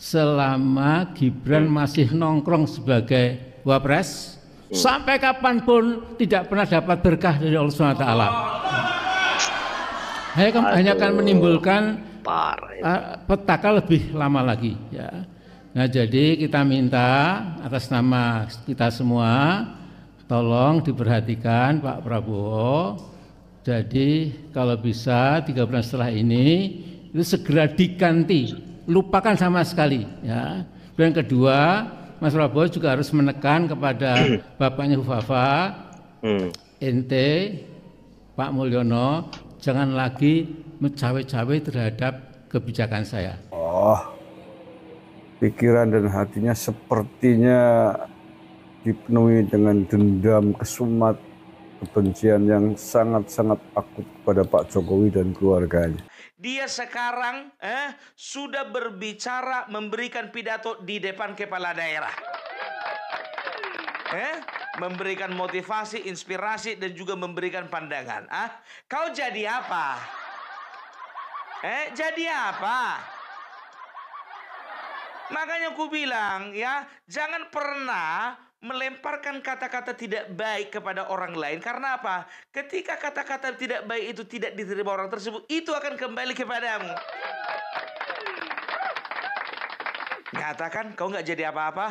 selama Gibran masih nongkrong sebagai wapres, sampai kapanpun tidak pernah dapat berkah dari Allah SWT. Hanya akan menimbulkan petaka lebih lama lagi. Ya. Nah, jadi kita minta atas nama kita semua, tolong diperhatikan Pak Prabowo. Jadi kalau bisa 3 bulan setelah ini itu segera diganti, lupakan sama sekali. Ya. Dan kedua, Mas Prabowo juga harus menekan kepada bapaknya Hufafa, ente, Pak Mulyono, jangan lagi mencawe-cawe terhadap kebijakan saya. Oh, pikiran dan hatinya sepertinya dipenuhi dengan dendam, kesumat, kebencian yang sangat-sangat akut kepada Pak Jokowi dan keluarganya. Dia sekarang sudah berbicara, memberikan pidato di depan kepala daerah. Memberikan motivasi, inspirasi, dan juga memberikan pandangan. Kau jadi apa? Jadi apa? Makanya aku bilang ya, jangan pernah melemparkan kata-kata tidak baik kepada orang lain. Karena apa? Ketika kata-kata tidak baik itu tidak diterima orang tersebut, itu akan kembali kepadamu. Nyatakan kau nggak jadi apa-apa.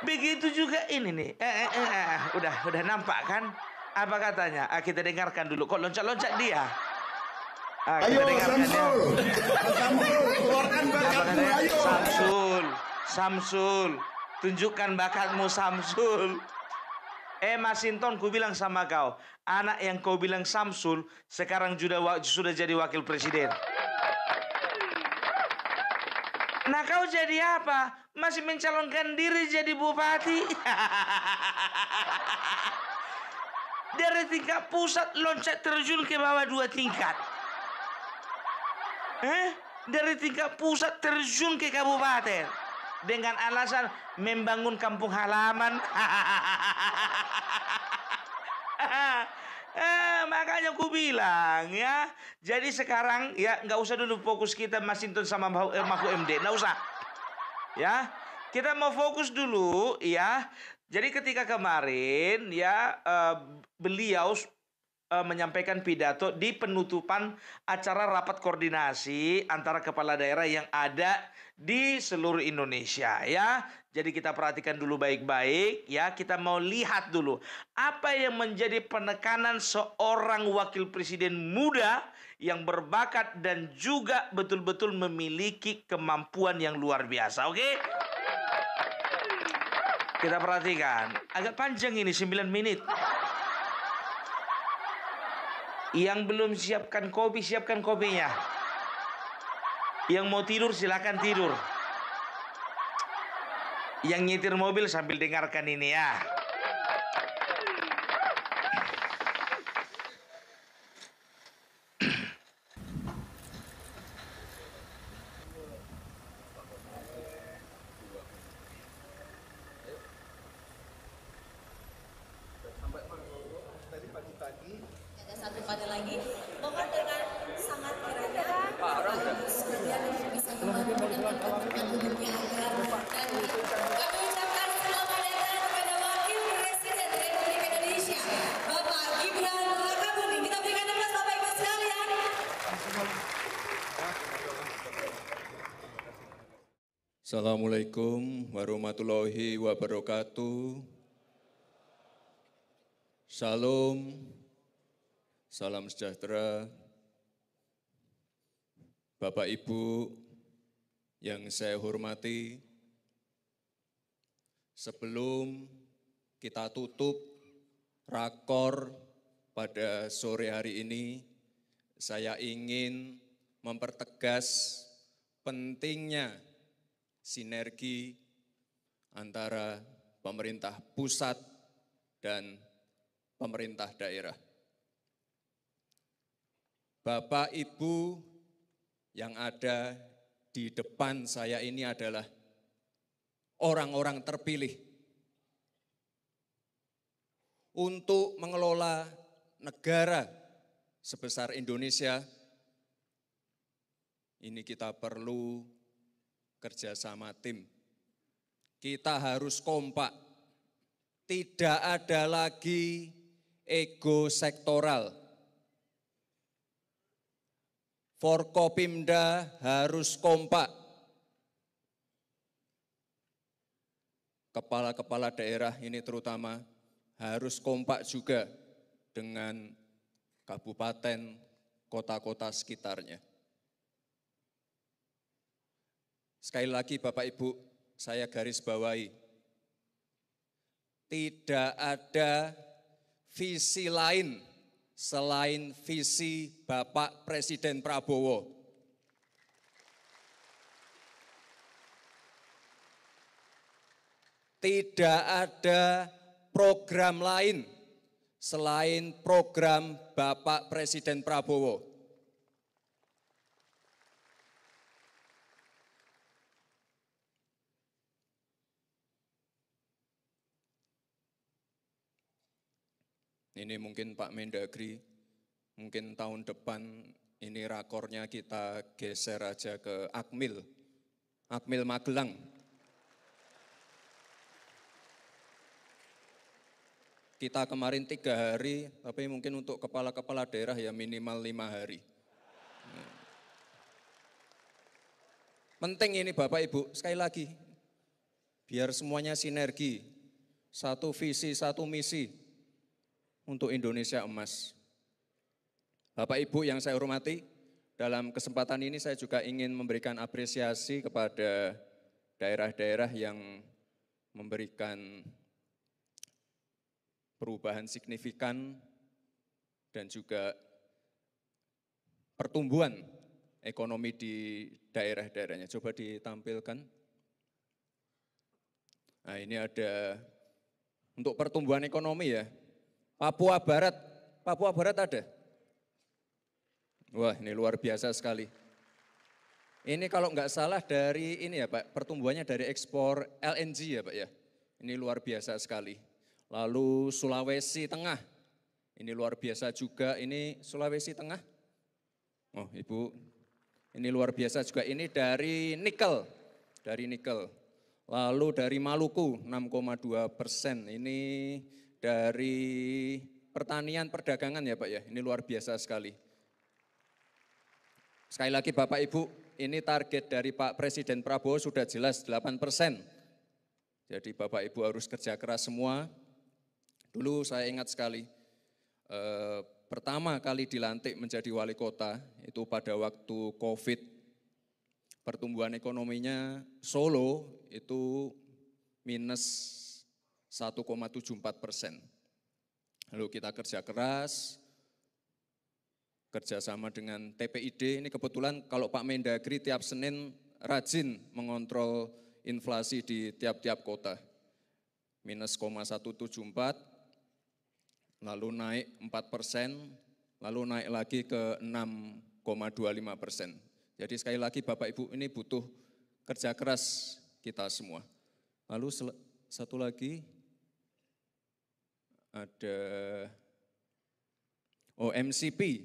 Begitu juga ini nih. Udah nampak kan? Apa katanya? Kita dengarkan dulu. Kok loncat-loncat dia? Ayo Samsul, keluarkan bakatmu. Ayo Samsul, tunjukkan bakatmu Samsul. Masinton, ku bilang sama kau, anak yang kau bilang Samsul sekarang sudah jadi wakil presiden. Nah, kau jadi apa? Masih mencalonkan diri jadi bupati? Dari tingkat pusat loncat terjun ke bawah 2 tingkat. Dari tingkat pusat terjun ke kabupaten dengan alasan membangun kampung halaman. Makanya aku bilang ya, jadi sekarang ya nggak usah dulu fokus kita Masinton sama Mahfud MD, nggak usah. Ya, kita mau fokus dulu ya. Jadi ketika kemarin ya beliau menyampaikan pidato di penutupan acara rapat koordinasi antara kepala daerah yang ada di seluruh Indonesia ya. Jadi kita perhatikan dulu baik-baik ya. Kita mau lihat dulu apa yang menjadi penekanan seorang wakil presiden muda yang berbakat dan juga betul-betul memiliki kemampuan yang luar biasa. Oke? Kita perhatikan. Agak panjang ini 9 menit. Yang belum siapkan kopi, siapkan kopinya. Yang mau tidur silakan tidur. Yang nyetir mobil sambil dengarkan ini ya. Ada satu panel lagi, mohon dengan sangat kiranya sekalian bisa membantu tempat duduknya agar dan kami ucapkan selamat datang kepada Wakil Presiden Republik Indonesia, Bapak Gibran Rakabuming. Kita berikan aplaus Bapak Ibu sekalian. Assalamualaikum warahmatullahi wabarakatuh. Salam, salam sejahtera, Bapak Ibu yang saya hormati. Sebelum kita tutup rakor pada sore hari ini, saya ingin mempertegas pentingnya sinergi antara pemerintah pusat dan pemerintah daerah. Bapak Ibu yang ada di depan saya ini adalah orang-orang terpilih untuk mengelola negara sebesar Indonesia ini kita perlu kerjasama tim. Kita harus kompak. Tidak ada lagi ego sektoral. Forkopimda harus kompak. Kepala-kepala daerah ini terutama harus kompak juga dengan kabupaten, kota-kota sekitarnya. Sekali lagi Bapak Ibu, saya garis bawahi. Tidak ada visi lain selain visi Bapak Presiden Prabowo. Tidak ada program lain selain program Bapak Presiden Prabowo. Ini mungkin Pak Mendagri, mungkin tahun depan ini rakornya kita geser aja ke Akmil Magelang. Kita kemarin 3 hari, tapi mungkin untuk kepala-kepala daerah ya minimal 5 hari. Penting ini Bapak Ibu, sekali lagi, biar semuanya sinergi, satu visi, satu misi untuk Indonesia emas. Bapak Ibu yang saya hormati, dalam kesempatan ini saya juga ingin memberikan apresiasi kepada daerah-daerah yang memberikan perubahan signifikan dan juga pertumbuhan ekonomi di daerah-daerahnya. Coba ditampilkan. Nah ini ada untuk pertumbuhan ekonomi ya. Papua Barat ada. Wah ini luar biasa sekali. Ini kalau nggak salah dari ini ya Pak, pertumbuhannya dari ekspor LNG ya Pak ya. Ini luar biasa sekali. Lalu Sulawesi Tengah, ini luar biasa juga, ini Sulawesi Tengah. Oh Ibu, ini luar biasa juga, ini dari nikel. Lalu dari Maluku 6,2%, ini dari pertanian perdagangan ya Pak ya, ini luar biasa sekali. Sekali lagi Bapak Ibu, ini target dari Pak Presiden Prabowo sudah jelas 8%. Jadi Bapak Ibu harus kerja keras semua. Dulu saya ingat sekali, pertama kali dilantik menjadi wali kota, itu pada waktu COVID, pertumbuhan ekonominya Solo itu minus 1,74%. Lalu kita kerja keras, kerjasama dengan TPID, ini kebetulan kalau Pak Mendagri tiap Senin rajin mengontrol inflasi di tiap-tiap kota. Minus 1,174, lalu naik 4%, lalu naik lagi ke 6,25%. Jadi sekali lagi Bapak Ibu ini butuh kerja keras kita semua. Lalu satu lagi ada MCP,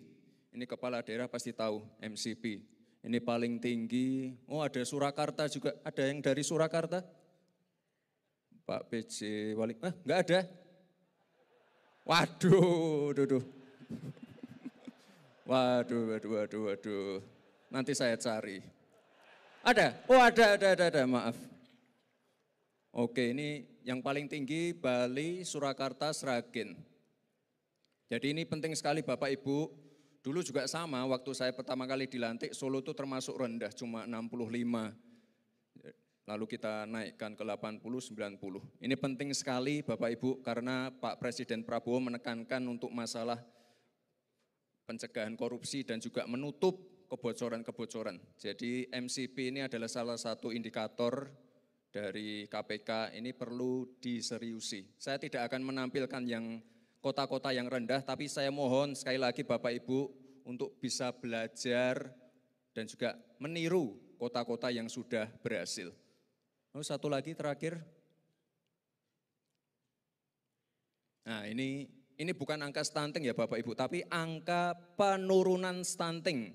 ini kepala daerah pasti tahu MCP. Ini paling tinggi, ada Surakarta juga, ada yang dari Surakarta? Pak PJ Wali, enggak ada? Waduh. Waduh. Nanti saya cari. Ada? Oh ada, maaf. Oke, ini yang paling tinggi Bali, Surakarta, Sragen. Jadi ini penting sekali Bapak Ibu. Dulu juga sama, waktu saya pertama kali dilantik, Solo itu termasuk rendah, cuma 65. Lalu kita naikkan ke 80, 90. Ini penting sekali Bapak Ibu karena Pak Presiden Prabowo menekankan untuk masalah pencegahan korupsi dan juga menutup kebocoran-kebocoran. Jadi MCP ini adalah salah satu indikator dari KPK, ini perlu diseriusi. Saya tidak akan menampilkan yang kota-kota yang rendah, tapi saya mohon sekali lagi Bapak Ibu untuk bisa belajar dan juga meniru kota-kota yang sudah berhasil. Lalu satu lagi terakhir. Nah ini bukan angka stunting ya Bapak Ibu, tapi angka penurunan stunting.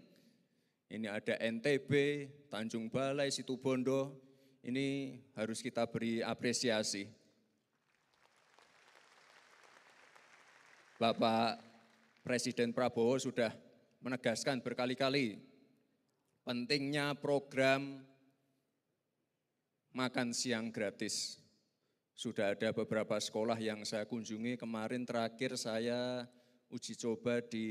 ini ada NTB, Tanjung Balai, Situbondo, ini harus kita beri apresiasi. Bapak Presiden Prabowo sudah menegaskan berkali-kali pentingnya program makan siang gratis. Sudah ada beberapa sekolah yang saya kunjungi, kemarin terakhir saya uji coba di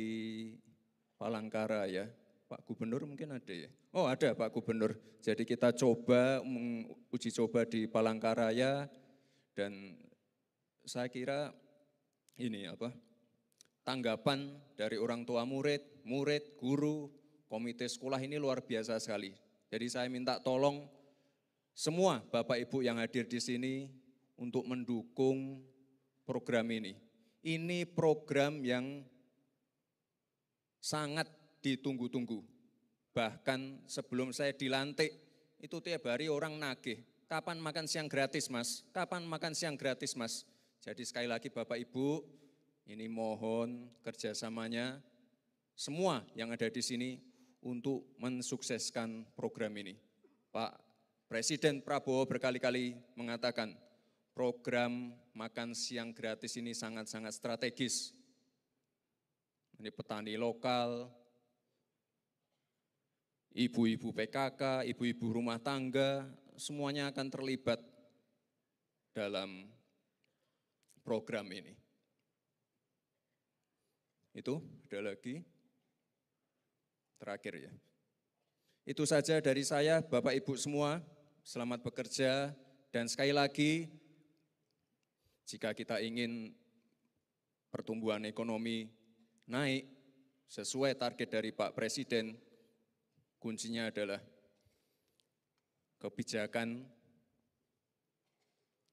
Palangkara ya. Pak Gubernur mungkin ada ya? Oh ada Pak Gubernur. Jadi kita coba uji coba di Palangkaraya dan saya kira ini tanggapan dari orang tua murid, guru, komite sekolah ini luar biasa sekali. Jadi saya minta tolong semua Bapak Ibu yang hadir di sini untuk mendukung program ini. Ini program yang sangat ditunggu-tunggu. Bahkan sebelum saya dilantik, itu tiap hari orang nagih. Kapan makan siang gratis mas? Kapan makan siang gratis mas? Jadi sekali lagi Bapak Ibu, ini mohon kerjasamanya semua yang ada di sini untuk mensukseskan program ini. Pak Presiden Prabowo berkali-kali mengatakan program makan siang gratis ini sangat-sangat strategis. Ini petani lokal, ibu-ibu PKK, ibu-ibu rumah tangga, semuanya akan terlibat dalam program ini. Itu, ada lagi. Terakhir ya. Itu saja dari saya, Bapak Ibu semua, selamat bekerja. Dan sekali lagi, jika kita ingin pertumbuhan ekonomi naik sesuai target dari Pak Presiden, kuncinya adalah kebijakan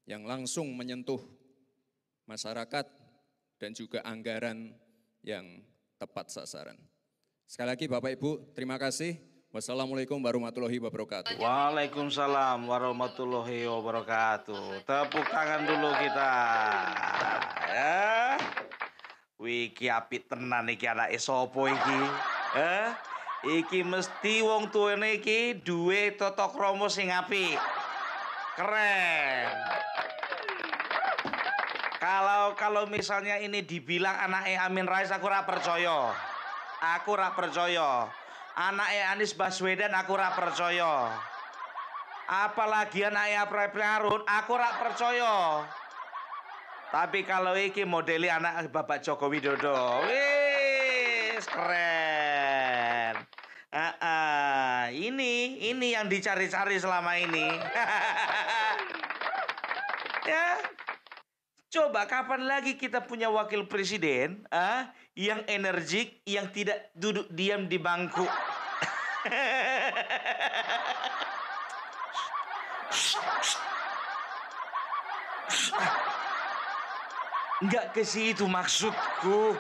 yang langsung menyentuh masyarakat dan juga anggaran yang tepat sasaran. Sekali lagi Bapak Ibu, terima kasih. Wassalamualaikum warahmatullahi wabarakatuh. Waalaikumsalam warahmatullahi wabarakatuh. Tepuk tangan dulu kita. Ya. Wiki apik tenan iki anake sapa iki? Iki mesti wong tuwene iki duwe tata krama sing apik. Keren. Kalau misalnya ini dibilang anake Amin Rais aku ora percaya. Aku ora percaya. Anake Anies Baswedan aku ora percaya. Apalagi anake April Harun aku ora percaya. Tapi kalau iki modeli anak Bapak Joko Widodo, wis keren. Ini yang dicari-cari selama ini. Ya, coba kapan lagi kita punya wakil presiden yang energik, yang tidak duduk diam di bangku. Enggak ke situ maksudku.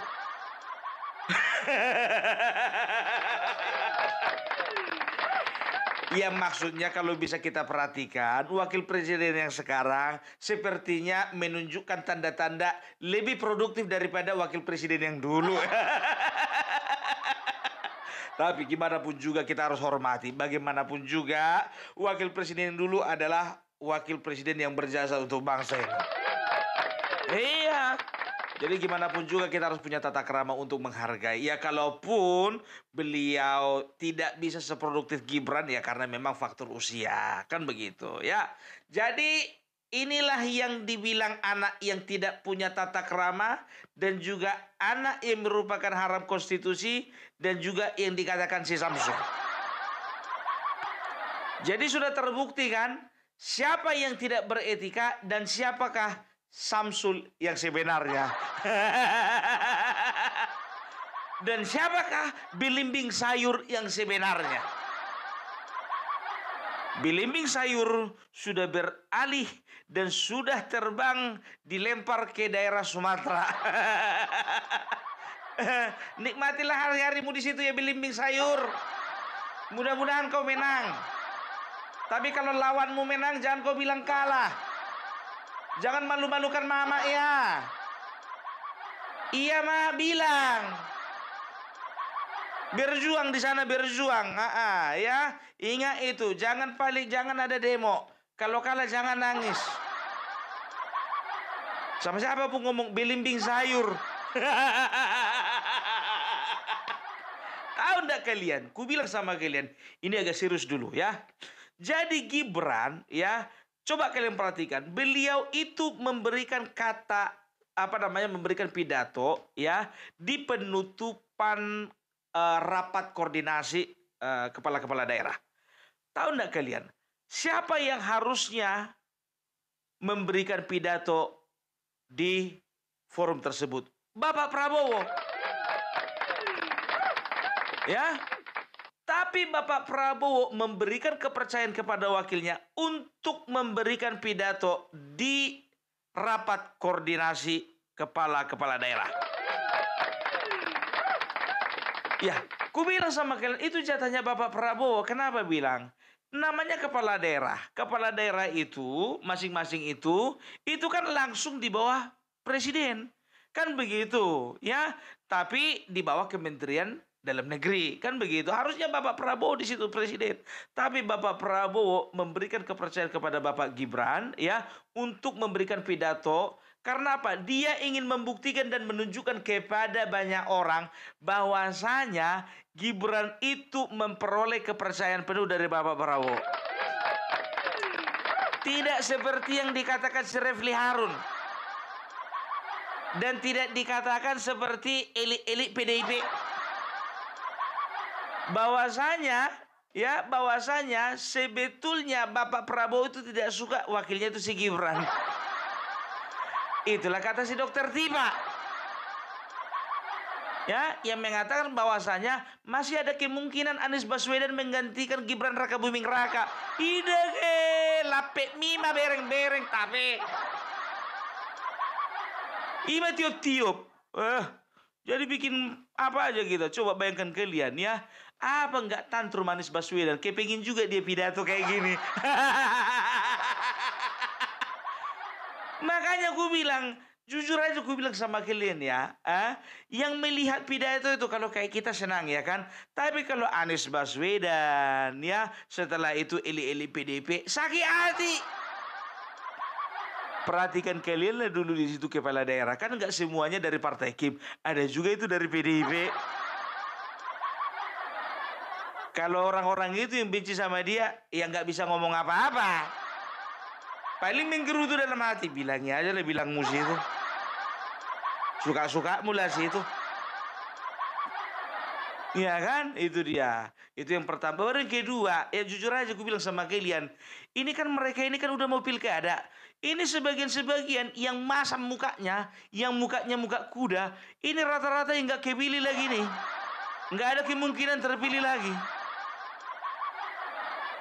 Ya maksudnya kalau bisa kita perhatikan, wakil presiden yang sekarang sepertinya menunjukkan tanda-tanda lebih produktif daripada wakil presiden yang dulu. Tapi gimana pun juga kita harus hormati. Bagaimanapun juga wakil presiden yang dulu adalah wakil presiden yang berjasa untuk bangsa ini. Iya. Jadi gimana pun juga kita harus punya tata krama untuk menghargai. Ya kalaupun beliau tidak bisa seproduktif Gibran ya karena memang faktor usia. Kan begitu ya. Jadi inilah yang dibilang anak yang tidak punya tata krama. Dan juga anak yang merupakan haram konstitusi. Dan juga yang dikatakan si Samsul. Jadi sudah terbukti kan. Siapa yang tidak beretika dan siapakah Samsul yang sebenarnya. Dan siapakah belimbing sayur yang sebenarnya? Belimbing sayur sudah beralih dan sudah terbang dilempar ke daerah Sumatera. Nikmatilah hari-harimu di situ ya belimbing sayur. Mudah-mudahan kau menang. Tapi kalau lawanmu menang jangan kau bilang kalah. Jangan malu-malukan mama ya. Iya mak bilang. Berjuang di sana, berjuang. Ya, ingat itu. Jangan ada demo. Kalau kalah jangan nangis. Sama siapa pun ngomong belimbing sayur. Tahu enggak kalian? Ku bilang sama kalian, ini agak serius dulu ya. Jadi Gibran ya, coba kalian perhatikan, beliau itu memberikan memberikan pidato ya di penutupan rapat koordinasi kepala-kepala daerah. Tahu enggak kalian? Siapa yang harusnya memberikan pidato di forum tersebut? Bapak Prabowo. Ya. Tapi Bapak Prabowo memberikan kepercayaan kepada wakilnya untuk memberikan pidato di rapat koordinasi kepala-kepala daerah. Ya, ku bilang sama kalian, itu jatahnya Bapak Prabowo. Kenapa bilang? Namanya kepala daerah. Kepala daerah itu, masing-masing itu kan langsung di bawah presiden. Kan begitu, ya. Tapi di bawah Kementerian Dalam Negeri. Kan begitu. Harusnya Bapak Prabowo di situ presiden. Tapi Bapak Prabowo memberikan kepercayaan kepada Bapak Gibran, ya, untuk memberikan pidato. Karena apa? Dia ingin membuktikan dan menunjukkan kepada banyak orang bahwasanya Gibran itu memperoleh kepercayaan penuh dari Bapak Prabowo. Tidak seperti yang dikatakan Refli Harun. Dan tidak dikatakan seperti elit-elit PDIP. Bahwasanya sebetulnya Bapak Prabowo itu tidak suka wakilnya itu si Gibran. Itulah kata si Dokter Tiba. Ya, yang mengatakan bahwasanya masih ada kemungkinan Anies Baswedan menggantikan Gibran Raka Buming Raka. Ide lapek mima bereng-bereng tapi. Ima tiup-tiup. Jadi bikin apa aja gitu. Coba bayangkan kalian ya. Apa enggak tantrum Anies Baswedan? Kepengin juga dia pidato kayak gini. Makanya gue bilang, jujur aja gue bilang sama kalian ya, yang melihat pidato itu kalau kayak kita senang ya kan. Tapi kalau Anies Baswedan ya, setelah itu elit-elit PDIP sakit hati. Perhatikan kalian lah dulu di situ kepala daerah, kan nggak semuanya dari Partai Kim, ada juga itu dari PDIP. Kalau orang-orang itu yang benci sama dia, ya nggak bisa ngomong apa-apa. Paling menggerutu dalam hati, bilangnya aja lah, bilang musi itu. Suka-suka mula sih itu. Iya kan? Itu dia. Itu yang pertama. Baru yang kedua, ya jujur aja gue bilang sama kalian. Ini kan mereka ini kan udah mau pilkada. Ini sebagian-sebagian yang masam mukanya, yang mukanya muka kuda. Ini rata-rata yang gak kepilih lagi nih. Gak ada kemungkinan terpilih lagi.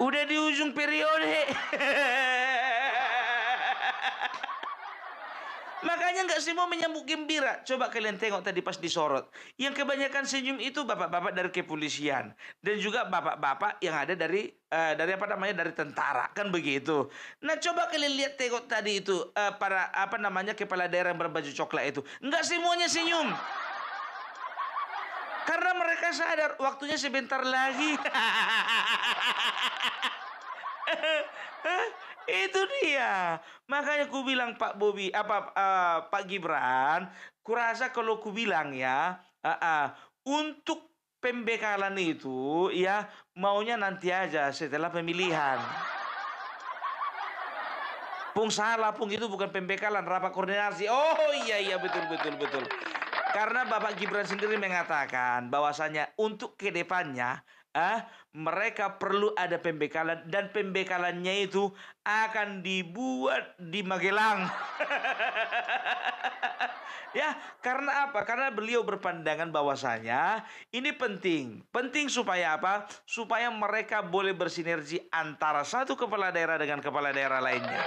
Udah di ujung periode. Makanya nggak semua menyambut gembira. Coba kalian tengok tadi pas disorot. Yang kebanyakan senyum itu bapak-bapak dari kepolisian dan juga bapak-bapak yang ada dari dari tentara, kan begitu. Nah, coba kalian lihat tengok tadi itu para kepala daerah yang berbaju coklat itu. Nggak semuanya senyum. Karena mereka sadar waktunya sebentar lagi. Itu dia. Makanya ku bilang Pak Gibran, kurasa kalau ku bilang ya, untuk pembekalan itu ya maunya nanti aja setelah pemilihan. Pung salah, Pung, itu bukan pembekalan, rapat koordinasi. Oh iya betul. Karena Bapak Gibran sendiri mengatakan bahwasanya untuk kedepannya mereka perlu ada pembekalan dan pembekalannya itu akan dibuat di Magelang. Ya, karena apa? Karena beliau berpandangan bahwasanya ini penting supaya apa? Supaya mereka boleh bersinergi antara satu kepala daerah dengan kepala daerah lainnya.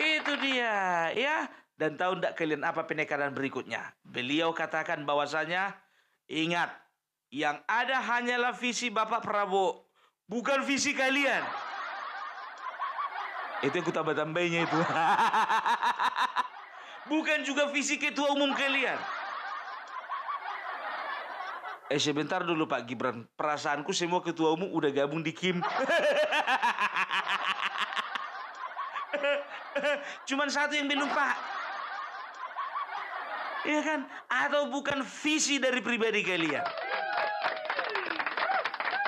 Itu dia, ya. Dan tahu enggak kalian apa penekanan berikutnya? Beliau katakan bahwasanya ingat, yang ada hanyalah visi Bapak Prabowo, bukan visi kalian. Itu yang ku tambah-tambahnya itu. Bukan juga visi ketua umum kalian. Sebentar dulu Pak Gibran. Perasaanku semua ketua umum udah gabung di Kim. Cuman satu yang belum Pak. Iya kan? Atau bukan visi dari pribadi kalian?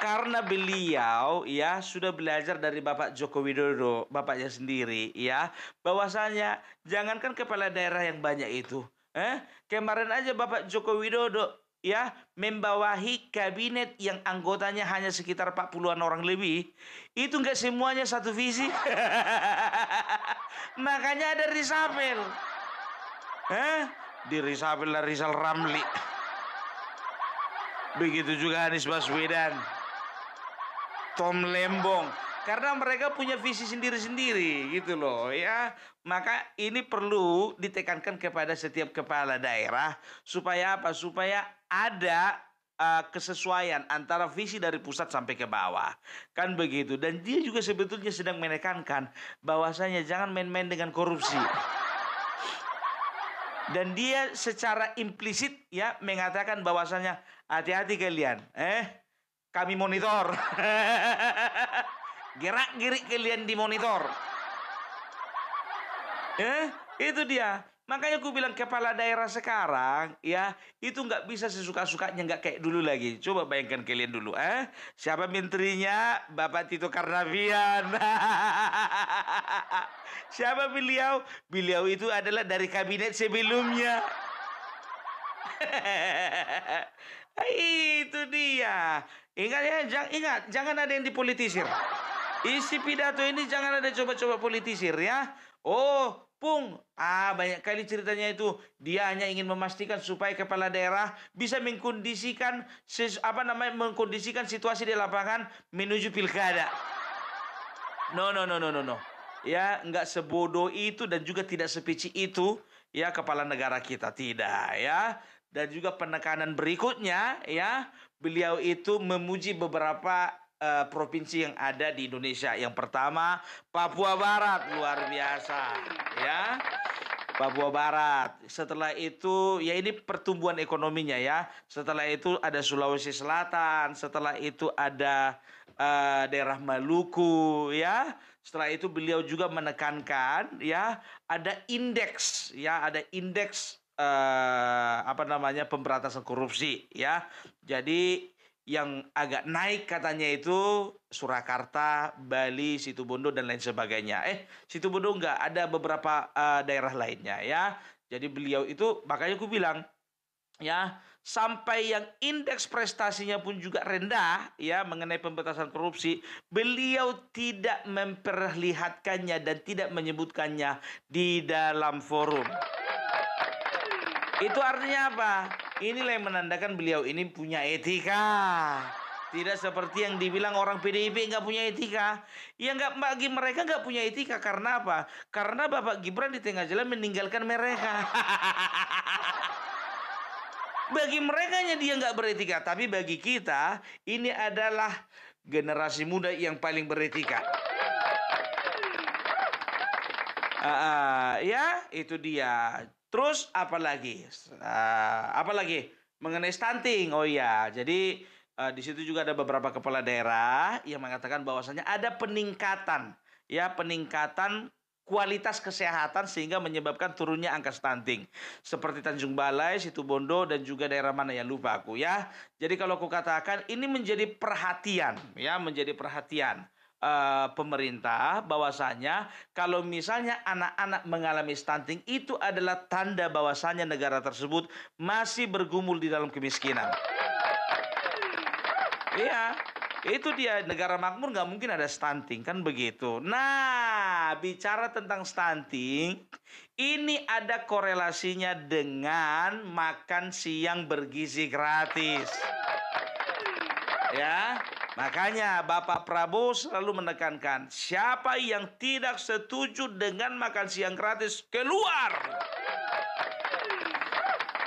Karena beliau ya sudah belajar dari Bapak Joko Widodo, bapaknya sendiri ya, bahwasanya jangankan kepala daerah yang banyak itu, kemarin aja Bapak Joko Widodo ya membawahi kabinet yang anggotanya hanya sekitar 40-an orang lebih, itu nggak semuanya satu visi. Makanya ada reshuffle. Di reshuffle Rizal Ramli. Begitu juga Anies Baswedan, Tom Lembong, karena mereka punya visi sendiri-sendiri gitu loh ya. Maka ini perlu ditekankan kepada setiap kepala daerah supaya apa? Supaya ada kesesuaian antara visi dari pusat sampai ke bawah. Kan begitu. Dan dia juga sebetulnya sedang menekankan bahwasanya jangan main-main dengan korupsi. Dan dia secara implisit ya mengatakan bahwasanya hati-hati kalian, kami monitor. Gerak-gerik kalian dimonitor. Itu dia. Makanya aku bilang kepala daerah sekarang ya itu nggak bisa sesuka-sukanya, nggak kayak dulu lagi. Coba bayangkan kalian dulu, siapa menterinya? Bapak Tito Karnavian. Siapa beliau? Beliau itu adalah dari kabinet sebelumnya. Itu dia. Ingat ya, ingat jangan ada yang dipolitisir. Isi pidato ini jangan ada coba-coba politisir ya. Oh, Pung, banyak kali ceritanya itu dia hanya ingin memastikan supaya kepala daerah bisa mengkondisikan mengkondisikan situasi di lapangan menuju pilkada. No. Ya, nggak sebodoh itu dan juga tidak sepeci itu ya kepala negara kita, tidak ya. Dan juga penekanan berikutnya ya, beliau itu memuji beberapa provinsi yang ada di Indonesia. Yang pertama Papua Barat, luar biasa ya. Papua Barat. Setelah itu ya ini pertumbuhan ekonominya ya. Setelah itu ada Sulawesi Selatan. Setelah itu ada daerah Maluku ya. Setelah itu beliau juga menekankan ya ada indeks ya, ada indeks pemberantasan korupsi ya. Jadi yang agak naik katanya itu Surakarta, Bali, Situbondo dan lain sebagainya. Situbondo enggak, ada beberapa daerah lainnya ya. Jadi beliau itu makanya aku bilang ya, sampai yang indeks prestasinya pun juga rendah ya mengenai pemberantasan korupsi, beliau tidak memperlihatkannya dan tidak menyebutkannya di dalam forum. Itu artinya apa? Inilah yang menandakan beliau ini punya etika. Tidak seperti yang dibilang orang PDIP nggak punya etika. Ya nggak, bagi mereka nggak punya etika karena apa? Karena Bapak Gibran di tengah jalan meninggalkan mereka. Bagi mereka dia nggak beretika, tapi bagi kita ini adalah generasi muda yang paling beretika. Ya itu dia. Terus apalagi mengenai stunting. Oh ya, jadi di situ juga ada beberapa kepala daerah yang mengatakan bahwasanya ada peningkatan kualitas kesehatan sehingga menyebabkan turunnya angka stunting. Seperti Tanjung Balai, Situbondo dan juga daerah mana ya lupa aku ya. Jadi kalau aku katakan ini menjadi perhatian pemerintah bahwasanya kalau misalnya anak-anak mengalami stunting itu adalah tanda bahwasanya negara tersebut masih bergumul di dalam kemiskinan. Iya, itu dia, negara makmur nggak mungkin ada stunting kan begitu. Nah, bicara tentang stunting, ini ada korelasinya dengan makan siang bergizi gratis. Ya. Makanya Bapak Prabowo selalu menekankan siapa yang tidak setuju dengan makan siang gratis keluar.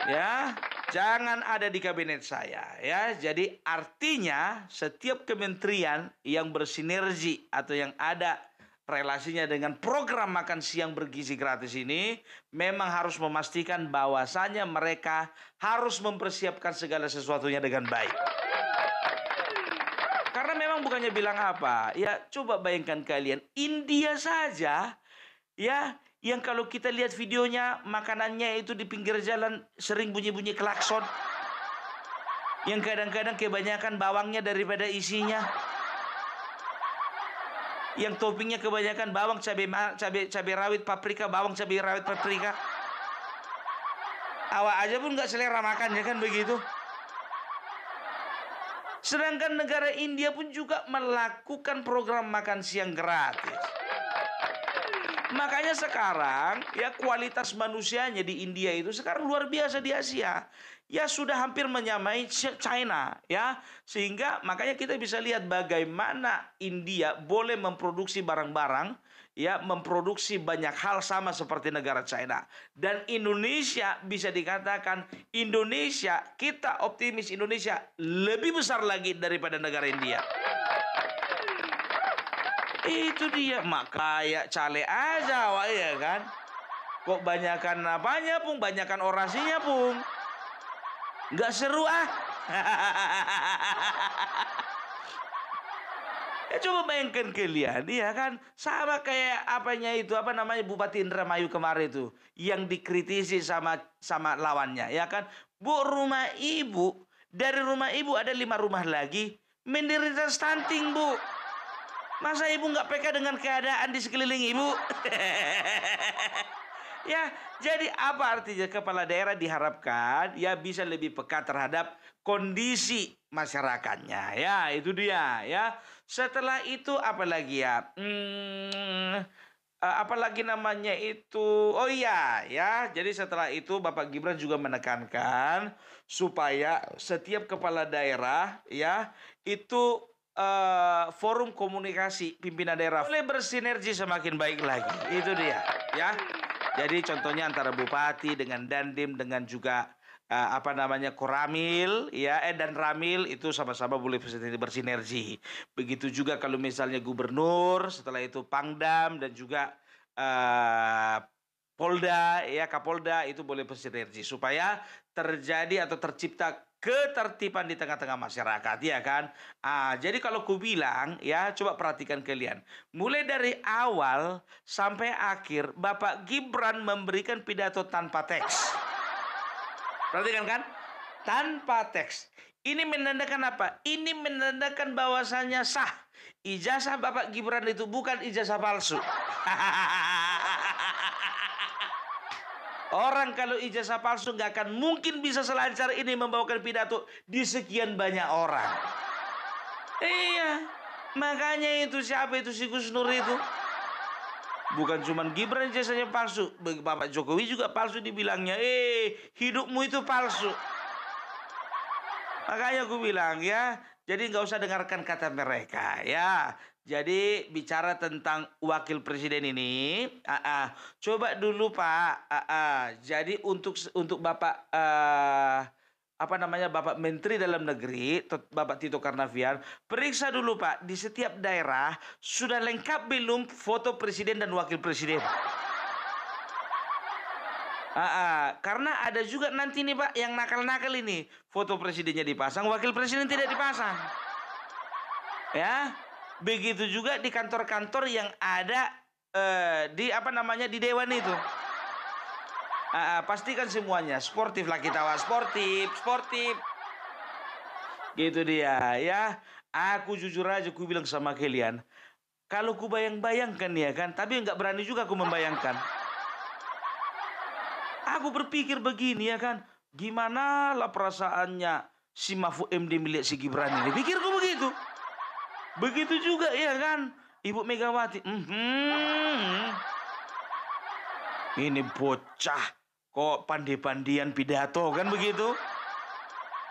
Ya, jangan ada di kabinet saya ya. Jadi artinya setiap kementerian yang bersinergi atau yang ada relasinya dengan program makan siang bergizi gratis ini memang harus memastikan bahwasannya mereka harus mempersiapkan segala sesuatunya dengan baik. Karena memang bukannya bilang apa, ya coba bayangkan kalian, India saja ya, yang kalau kita lihat videonya makanannya itu di pinggir jalan sering bunyi-bunyi klakson. Yang kadang-kadang kebanyakan bawangnya daripada isinya. Yang toppingnya kebanyakan bawang, cabai rawit, paprika, bawang, cabai rawit, paprika. Awak aja pun nggak selera makan, ya kan begitu. Sedangkan negara India pun juga melakukan program makan siang gratis. Makanya sekarang ya kualitas manusianya di India itu sekarang luar biasa di Asia. Ya sudah hampir menyamai China ya. Sehingga makanya kita bisa lihat bagaimana India boleh memproduksi barang-barang ya, memproduksi banyak hal sama seperti negara China. Dan Indonesia bisa dikatakan kita optimis Indonesia lebih besar lagi daripada negara India. Itu dia, mak kayak cale aja wah ya kan. Kok banyakan apanya pun, banyakan orasinya pun. Nggak seru ah. Ya coba bayangkan kalian, ya kan, sama kayak apanya itu, apa namanya, Bupati Indramayu kemarin itu yang dikritisi sama lawannya, ya kan. Bu, dari rumah ibu ada 5 rumah lagi menderita stunting, Bu. Masa ibu nggak peka dengan keadaan di sekeliling ibu? Ya, jadi apa artinya kepala daerah diharapkan ya bisa lebih peka terhadap kondisi masyarakatnya. Ya, itu dia ya. Setelah itu apa lagi ya? Apalagi namanya itu? Oh iya ya. Jadi setelah itu Bapak Gibran juga menekankan supaya setiap kepala daerah ya itu forum komunikasi pimpinan daerah boleh bersinergi semakin baik lagi. Itu dia ya. Jadi contohnya antara bupati dengan dandim dengan juga Koramil ya dan Ramil itu sama-sama boleh bersinergi. Begitu juga kalau misalnya gubernur, setelah itu Pangdam dan juga Polda ya, Kapolda itu boleh bersinergi supaya terjadi atau tercipta ketertiban di tengah-tengah masyarakat, ya kan? Jadi kalau ku bilang, ya coba perhatikan kalian. Mulai dari awal sampai akhir, Bapak Gibran memberikan pidato tanpa teks. Perhatikan kan? Tanpa teks. Ini menandakan apa? Ini menandakan bahwasannya sah. Ijazah Bapak Gibran itu bukan ijazah palsu. Orang kalau ijazah palsu nggak akan mungkin bisa selancar ini membawakan pidato di sekian banyak orang. Iya, makanya itu siapa itu si Gus Nur itu? Bukan cuma Gibran ijazahnya palsu, Bapak Jokowi juga palsu dibilangnya. Hidupmu itu palsu. Makanya aku bilang ya, jadi nggak usah dengarkan kata mereka ya. Jadi bicara tentang wakil presiden ini, coba dulu Pak. Jadi untuk Bapak Bapak Menteri Dalam Negeri, Bapak Tito Karnavian, periksa dulu Pak di setiap daerah sudah lengkap belum foto presiden dan wakil presiden. Karena ada juga nanti nih Pak yang nakal-nakal ini, foto presidennya dipasang, wakil presiden tidak dipasang. Ya. Begitu juga di kantor-kantor yang ada di Dewan itu. Pastikan semuanya sportif lah kita, sportif. Gitu dia ya. Aku jujur aja ku bilang sama kalian, kalau ku bayangkan ya kan, tapi nggak berani juga aku membayangkan. Aku berpikir begini ya kan, gimana lah perasaannya si Mahfud MD melihat si Gibran ini. Pikirku begitu. Begitu juga ya kan Ibu Megawati. Ini bocah kok pandai-pandian pidato kan begitu.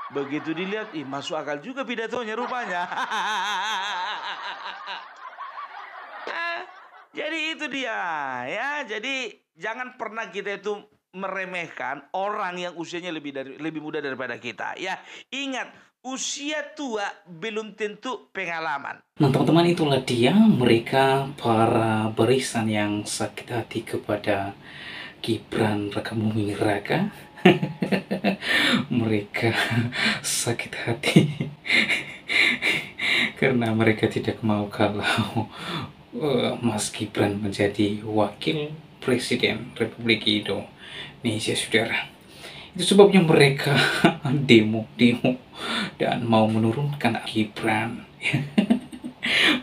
Begitu dilihat, masuk akal juga pidatonya rupanya. Jadi itu dia ya. Jadi jangan pernah kita itu meremehkan orang yang usianya lebih muda daripada kita. Ya, ingat usia tua belum tentu pengalaman. Nah teman-teman, itulah dia mereka para barisan yang sakit hati kepada Gibran Rakabuming Raka. Mereka sakit hati karena mereka tidak mau kalau Mas Gibran menjadi wakil presiden Republik Indonesia, saudara. Itu sebabnya mereka demo dan mau menurunkan Gibran.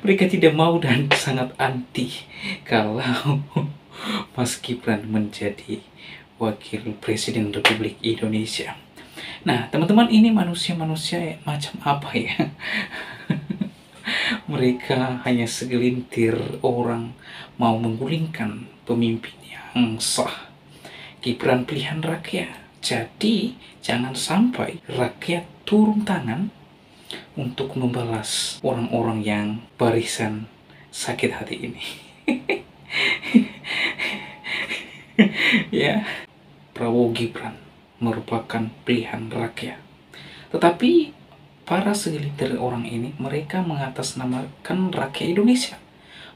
Mereka tidak mau dan sangat anti kalau Mas Gibran menjadi wakil presiden Republik Indonesia. Nah teman-teman, ini manusia-manusia macam apa ya? Mereka hanya segelintir orang mau menggulingkan pemimpin yang sah, Gibran pilihan rakyat. Jadi jangan sampai rakyat turun tangan untuk membalas orang-orang yang barisan sakit hati ini. Ya, Prabowo Gibran merupakan pilihan rakyat. Tetapi para segelintir orang ini, mereka mengatasnamakan rakyat Indonesia.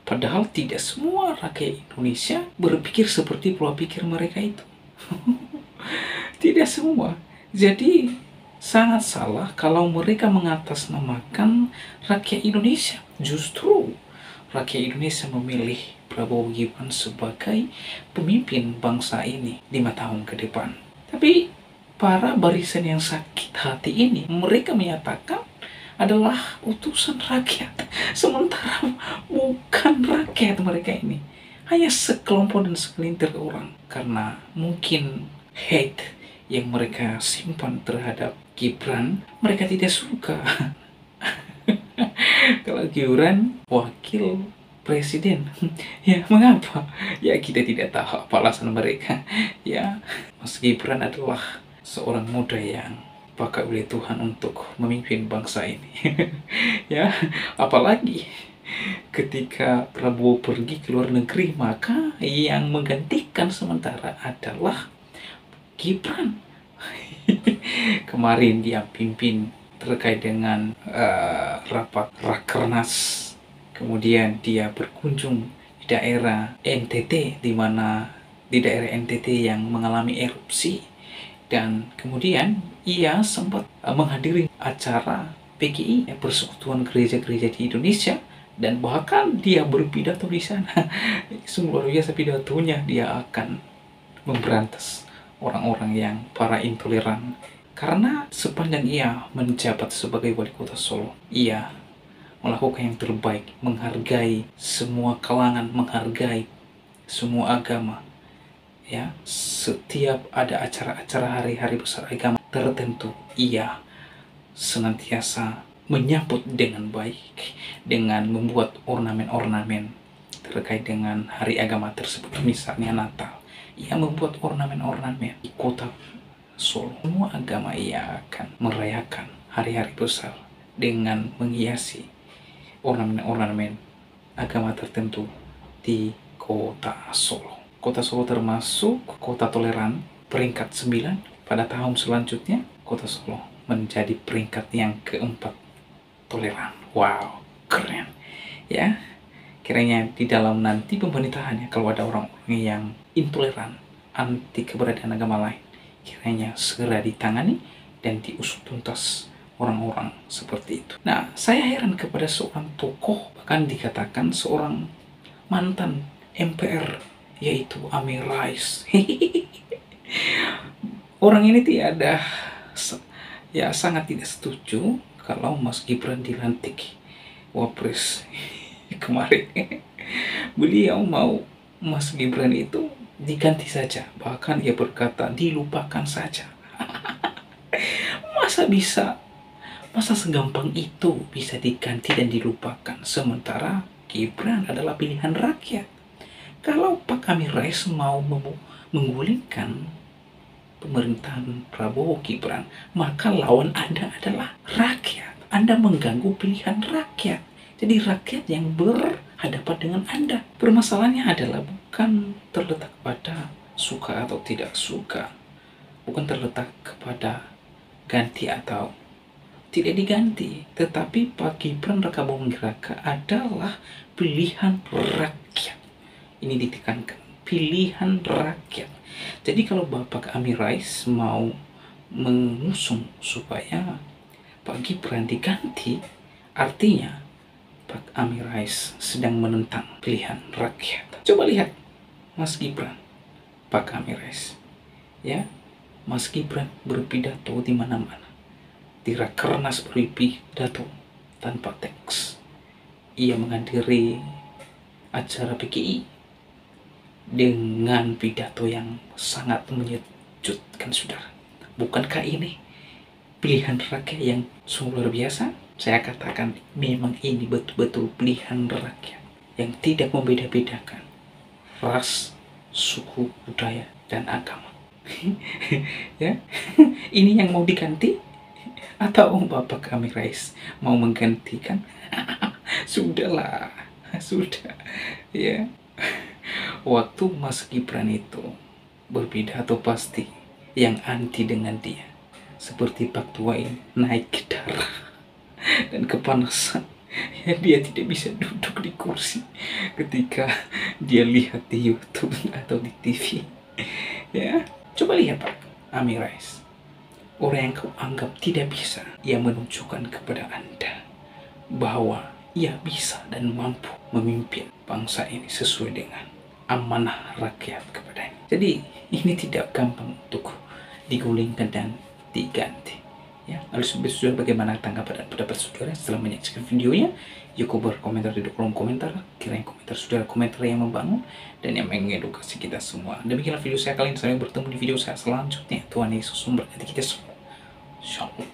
Padahal tidak semua rakyat Indonesia berpikir seperti pola pikir mereka itu. Tidak semua. Jadi sangat salah kalau mereka mengatasnamakan rakyat Indonesia. Justru rakyat Indonesia memilih Prabowo Gibran sebagai pemimpin bangsa ini 5 tahun ke depan. Tapi para barisan yang sakit hati ini, mereka menyatakan adalah utusan rakyat. Sementara bukan rakyat mereka ini. Hanya sekelompok dan segelintir orang. Karena mungkin hate yang mereka simpan terhadap Gibran, mereka tidak suka. Kalau Gibran wakil presiden, ya mengapa? Ya kita tidak tahu apa alasan mereka. Ya, Mas Gibran adalah seorang muda yang dipakai oleh Tuhan untuk memimpin bangsa ini. Ya, apalagi ketika Prabowo pergi ke luar negeri, maka yang menggantikan sementara adalah Gibran. Kemarin dia pimpin terkait dengan rapat Rakernas. Kemudian dia berkunjung di daerah NTT, di mana di daerah NTT yang mengalami erupsi. Dan kemudian ia sempat menghadiri acara PGI, Persekutuan Gereja-Gereja di Indonesia, dan bahkan dia berpidato di sana. Sungguh luar biasa pidatonya. Dia akan memberantas orang-orang yang para intoleran. Karena sepanjang ia menjabat sebagai wali kota Solo, ia melakukan yang terbaik, menghargai semua kalangan, menghargai semua agama. Ya, setiap ada acara-acara hari-hari besar agama tertentu, ia senantiasa menyambut dengan baik, dengan membuat ornamen-ornamen terkait dengan hari agama tersebut. Misalnya Natal, ia membuat ornamen-ornamen di kota Solo. Semua agama ia akan merayakan hari-hari besar dengan menghiasi ornamen-ornamen agama tertentu di kota Solo. Kota Solo termasuk kota toleran peringkat 9. Pada tahun selanjutnya, kota Solo menjadi peringkat yang keempat toleran. Wow, keren. Ya, kiranya di dalam nanti pemerintahannya, kalau ada orang-orang yang intoleran, anti keberadaan agama lain, kiranya segera ditangani dan diusut tuntas orang-orang seperti itu. Nah, saya heran kepada seorang tokoh, bahkan dikatakan seorang mantan MPR, yaitu Amin Rais. Orang ini tiada, ya sangat tidak setuju kalau Mas Gibran dilantik wapres kemarin. Beliau mau Mas Gibran itu diganti saja, bahkan ia berkata dilupakan saja. Masa segampang itu bisa diganti dan dilupakan, sementara Gibran adalah pilihan rakyat. Kalau Pak Amin Rais mau menggulingkan pemerintahan Prabowo Gibran, maka lawan Anda adalah rakyat. Anda mengganggu pilihan rakyat. Jadi rakyat yang berhadapan dengan Anda. Permasalahannya adalah bukan terletak pada suka atau tidak suka. Bukan terletak kepada ganti atau tidak diganti. Tetapi Pak Gibran Rakabuming Raka adalah pilihan rakyat. Ini ditekankan, pilihan rakyat. Jadi kalau Bapak Amin Rais mau mengusung supaya Pak Gibran diganti, artinya Pak Amin Rais sedang menentang pilihan rakyat. Coba lihat Mas Gibran, Pak Amin Rais, ya, Mas Gibran berpidato di mana-mana. Di Rakernas berpidato tanpa teks. Ia menghadiri acara PKI dengan pidato yang sangat menyejukkan, saudara. Bukankah ini pilihan rakyat yang sungguh luar biasa? Saya katakan memang ini betul-betul pilihan rakyat yang tidak membeda-bedakan ras, suku, budaya, dan agama. Ya, ini yang mau diganti atau Bapak Amin Rais mau menggantikan? Sudahlah, sudah. Ya, waktu Mas Gibran itu berpidato pasti yang anti dengan dia, seperti Pak Tua ini naik darah dan kepanasan. Ya, dia tidak bisa duduk di kursi ketika dia lihat di YouTube atau di TV. Ya, coba lihat Pak Amin Rais, orang yang kau anggap tidak bisa, ia menunjukkan kepada Anda bahwa ia bisa dan mampu memimpin bangsa ini sesuai dengan amanah rakyat kepadanya. Jadi ini tidak gampang untuk digulingkan dan diganti. Ya, lalu saudara, bagaimana tanggapan dan pendapat saudara setelah menyaksikan videonya? Yuk berkomentar di kolom komentar. Kirain komentar saudara komentar yang membangun dan yang mengedukasi kita semua. Demikianlah video saya kali ini. Sampai bertemu di video saya selanjutnya. Tuhan Yesus memberkati kita semua. Shalom.